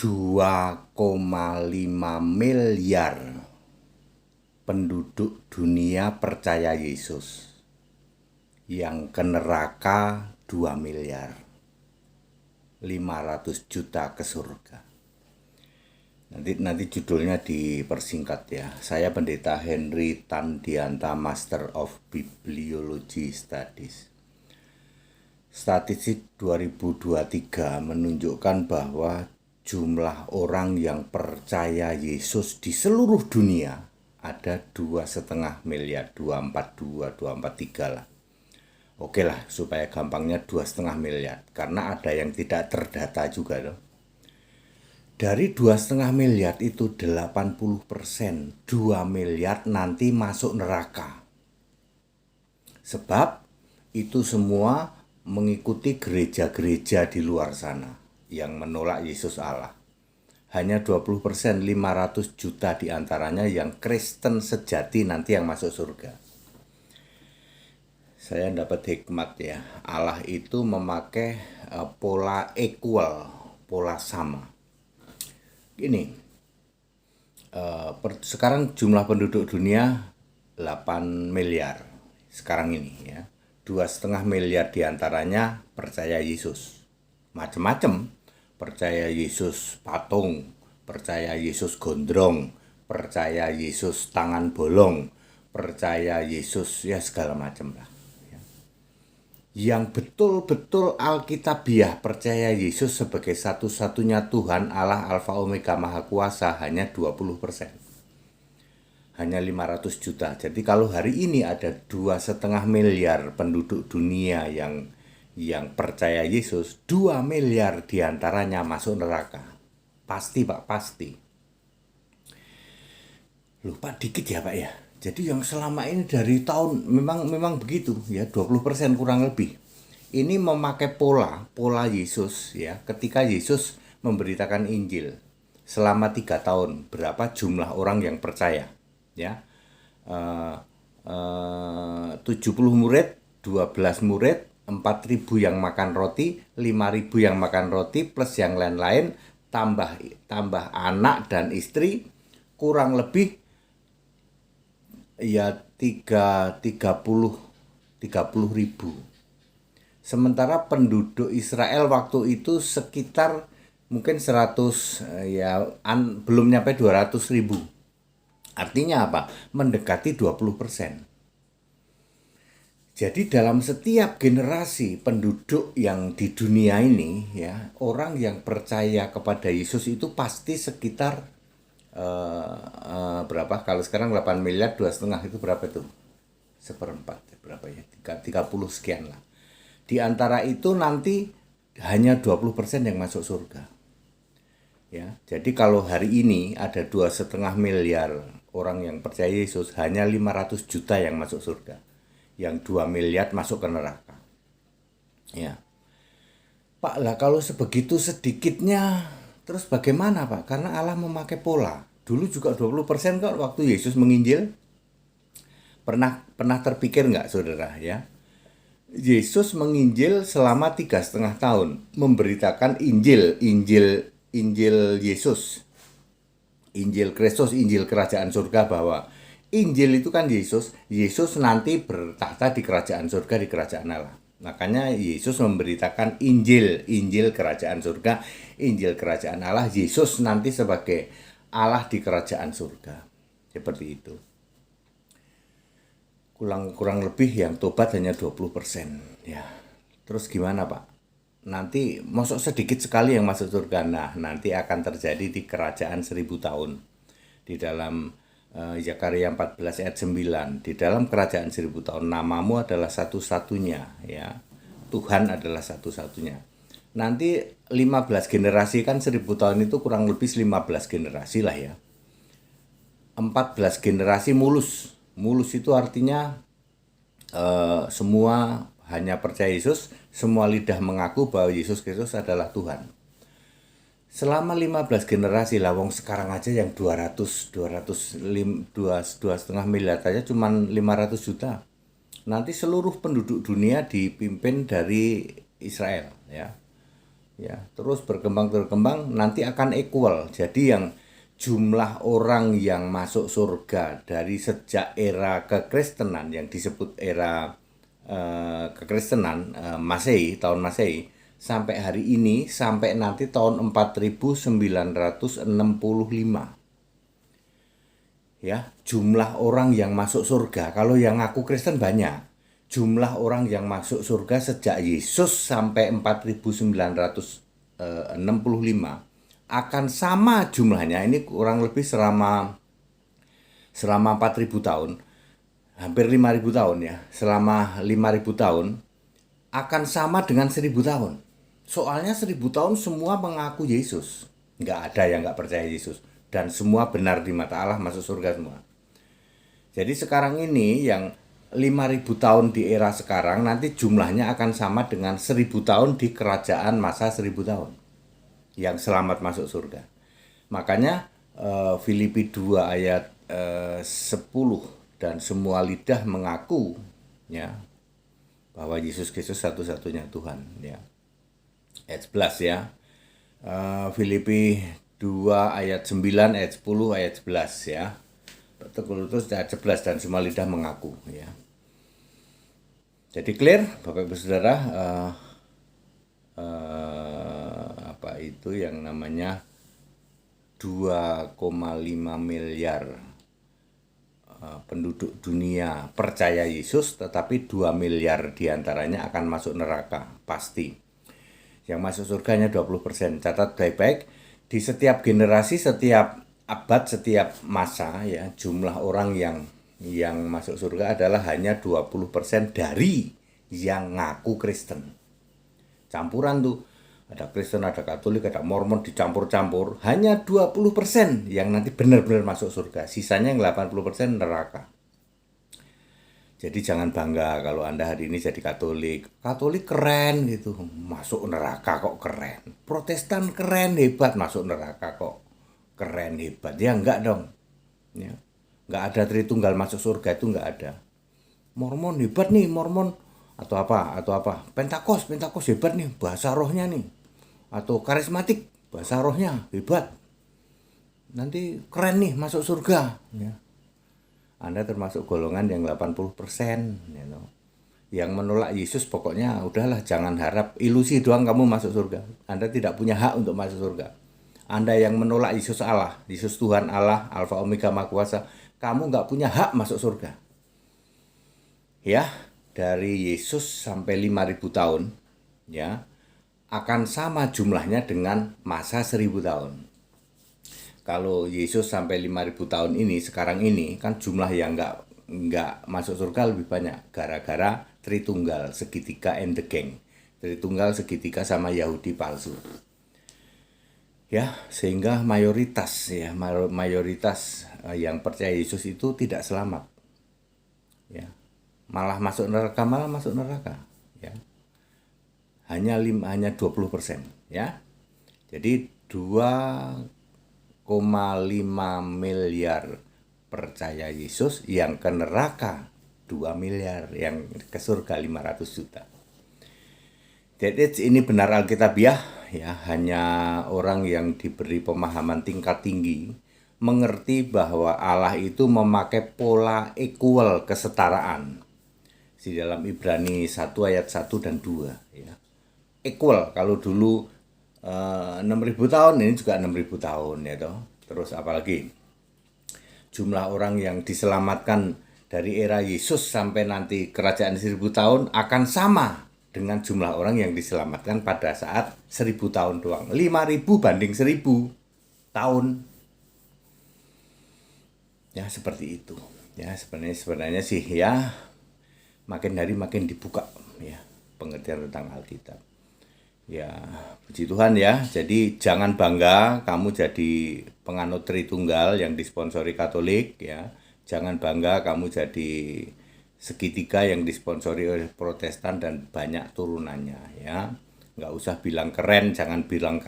2,5 miliar penduduk dunia percaya Yesus. Yang ke neraka 2 miliar. 500 juta ke surga. Nanti judulnya dipersingkat ya. Saya Pendeta Henry Tandianta, Master of Bibliology Studies. Statistik 2023 menunjukkan bahwa jumlah orang yang percaya Yesus di seluruh dunia ada 2,5 miliar, 242, 243 lah. Oke lah, supaya gampangnya 2,5 miliar, karena ada yang tidak terdata juga loh. Dari 2,5 miliar itu 80%, 2 miliar nanti masuk neraka. Sebab itu semua mengikuti gereja-gereja di luar sana yang menolak Yesus Allah. Hanya 20%, 500 juta diantaranya yang Kristen sejati nanti yang masuk surga. Saya dapat hikmat ya, Allah itu memakai pola equal, pola sama. Ini sekarang jumlah penduduk dunia 8 miliar sekarang ini ya. 2,5 miliar diantaranya percaya Yesus. Macam-macam. Percaya Yesus patung, percaya Yesus gondrong, percaya Yesus tangan bolong, percaya Yesus ya segala macam lah. Yang betul-betul Alkitabiah percaya Yesus sebagai satu-satunya Tuhan Allah Alfa Omega Maha Kuasa hanya 20%. Hanya 500 juta. Jadi kalau hari ini ada 2,5 miliar penduduk dunia yang percaya Yesus, 2 miliar diantaranya masuk neraka. Pasti Pak, pasti. Lupa dikit ya Pak ya. Jadi yang selama ini dari tahun memang begitu ya, 20% kurang lebih. Ini memakai pola Yesus ya, ketika Yesus memberitakan Injil. Selama 3 tahun berapa jumlah orang yang percaya ya. 70 murid, 12 murid, 4.000 yang makan roti, 5.000 yang makan roti plus yang lain-lain, tambah anak dan istri, kurang lebih ya 30 ribu. Sementara penduduk Israel waktu itu sekitar mungkin 100 ya belum nyampe 200 ribu. Artinya apa? Mendekati 20%. Jadi dalam setiap generasi penduduk yang di dunia ini ya, orang yang percaya kepada Yesus itu pasti sekitar berapa? Kalau sekarang 8 miliar, 2,5 itu berapa itu? Seperempat, berapa ya? 30 sekian lah. Di antara itu nanti hanya 20% yang masuk surga. Ya, jadi kalau hari ini ada 2,5 miliar orang yang percaya Yesus, hanya 500 juta yang masuk surga. Yang 2 miliar masuk ke neraka. Ya. Pak lah kalau sebegitu sedikitnya, terus bagaimana Pak? Karena Allah memakai pola. Dulu juga 20% kok waktu Yesus menginjil. Pernah terpikir nggak saudara ya? Yesus menginjil selama 3,5 tahun. Memberitakan Injil Yesus. Injil Kristus, Injil Kerajaan Surga, bahwa Injil itu kan Yesus nanti bertahta di Kerajaan Surga, di Kerajaan Allah. Makanya Yesus memberitakan Injil Kerajaan Surga, Injil Kerajaan Allah, Yesus nanti sebagai Allah di Kerajaan Surga. Seperti itu. Kurang lebih yang tobat hanya 20%. Ya. Terus gimana Pak? Nanti masuk sedikit sekali yang masuk surga. Nah, nanti akan terjadi di kerajaan 1000 tahun. Di dalam Zakaria 14 ayat 9. Di dalam kerajaan 1000 tahun namamu adalah satu-satunya ya. Tuhan adalah satu-satunya. Nanti 15 generasi kan 1000 tahun itu kurang lebih 15 generasi lah ya. 14 generasi mulus. Mulus itu artinya semua hanya percaya Yesus, semua lidah mengaku bahwa Yesus Kristus adalah Tuhan. Selama 15 generasi lah, wong sekarang aja yang 2,5 miliar aja cuma 500 juta. Nanti seluruh penduduk dunia dipimpin dari Israel ya. ya, terus berkembang nanti akan equal. Jadi yang jumlah orang yang masuk surga dari sejak era kekristenan yang disebut era kekristenan Masehi, tahun Masehi, sampai hari ini, sampai nanti tahun 4965. Ya, jumlah orang yang masuk surga, kalau yang ngaku Kristen banyak. Jumlah orang yang masuk surga sejak Yesus sampai 4965 akan sama jumlahnya. Ini kurang lebih selama 4000 tahun, hampir 5000 tahun ya. Selama 5000 tahun akan sama dengan 1000 tahun. Soalnya 1000 tahun semua mengaku Yesus. Nggak ada yang nggak percaya Yesus. Dan semua benar di mata Allah, masuk surga semua. Jadi sekarang ini yang 5000 tahun di era sekarang, nanti jumlahnya akan sama dengan 1000 tahun di kerajaan masa 1000 tahun. Yang selamat masuk surga. Makanya Filipi 2 ayat 10, dan semua lidah mengaku ya bahwa Yesus Kristus satu-satunya Tuhan ya. Ayat 11 ya. Filipi 2 ayat 9, ayat 10, ayat 11 ya. Terus ayat 11, dan semua lidah mengaku ya. Jadi clear Bapak Ibu Saudara, apa itu yang namanya 2,5 miliar penduduk dunia percaya Yesus, tetapi 2 miliar diantaranya akan masuk neraka pasti. Yang masuk surganya 20%. Catat baik-baik, di setiap generasi, setiap abad, setiap masa ya, jumlah orang yang masuk surga adalah hanya 20% dari yang ngaku Kristen. Campuran tuh, ada Kristen, ada Katolik, ada Mormon, dicampur-campur. Hanya 20% yang nanti benar-benar masuk surga. Sisanya yang 80% neraka. Jadi jangan bangga kalau Anda hari ini jadi Katolik. Katolik keren gitu, masuk neraka kok keren. Protestan keren, hebat, masuk neraka kok keren, hebat. Ya enggak dong. Ya. Enggak ada Tritunggal masuk surga, itu enggak ada. Mormon hebat nih, Mormon. Atau apa? Pentakost hebat nih, bahasa rohnya nih. Atau karismatik, bahasa rohnya hebat. Nanti keren nih masuk surga. Ya. Anda termasuk golongan yang 80%, you know. Yang menolak Yesus pokoknya udahlah, jangan harap ilusi doang kamu masuk surga. Anda tidak punya hak untuk masuk surga. Anda yang menolak Yesus Allah, Yesus Tuhan Allah, Alfa Omega Maha Kuasa, kamu nggak punya hak masuk surga. Ya, dari Yesus sampai 5000 tahun, ya, akan sama jumlahnya dengan masa 1000 tahun. Kalau Yesus sampai 5000 tahun ini, sekarang ini kan jumlah yang nggak masuk surga lebih banyak gara-gara Tritunggal, segitiga and the gang. Tritunggal, segitiga sama Yahudi palsu. Ya, sehingga mayoritas yang percaya Yesus itu tidak selamat. Ya. Malah masuk neraka, ya. Hanya 20%, ya. Jadi 2,5 miliar percaya Yesus, yang ke neraka 2 miliar, yang ke surga 500 juta. Jadi ini benar alkitabiah ya, hanya orang yang diberi pemahaman tingkat tinggi mengerti bahwa Allah itu memakai pola equal, kesetaraan. Di dalam Ibrani 1 ayat 1 dan 2 ya. Equal, kalau dulu 6.000 tahun, ini juga 6.000 tahun ya toh. Terus apalagi jumlah orang yang diselamatkan dari era Yesus sampai nanti kerajaan 1000 tahun akan sama dengan jumlah orang yang diselamatkan pada saat 1000 tahun doang. 5.000 banding 1000 tahun. Ya seperti itu. Ya sebenarnya sih ya, makin hari makin dibuka ya pengertian tentang Alkitab. Ya, puji Tuhan ya. Jadi jangan bangga kamu jadi penganut Tritunggal yang disponsori Katolik ya. Jangan bangga kamu jadi segitiga yang disponsori oleh Protestan dan banyak turunannya ya. Nggak usah bilang keren, jangan bilang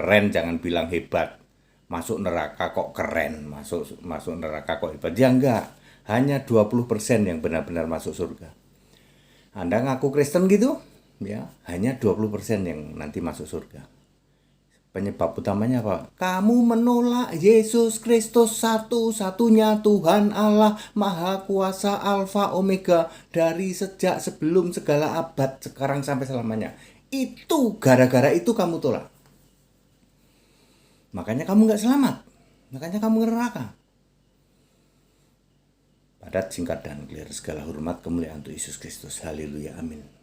hebat. Masuk neraka kok keren, masuk neraka kok hebat. Ya enggak, hanya 20% yang benar-benar masuk surga. Anda ngaku Kristen gitu, ya, hanya 20% yang nanti masuk surga. Penyebab utamanya apa? Kamu menolak Yesus Kristus satu-satunya Tuhan Allah Maha Kuasa Alfa Omega dari sejak sebelum segala abad sekarang sampai selamanya. Itu gara-gara itu kamu tolak. Makanya kamu gak selamat. Makanya kamu neraka. Padat, singkat, dan clear. Segala hormat kemuliaan untuk Yesus Kristus. Haleluya. Amin.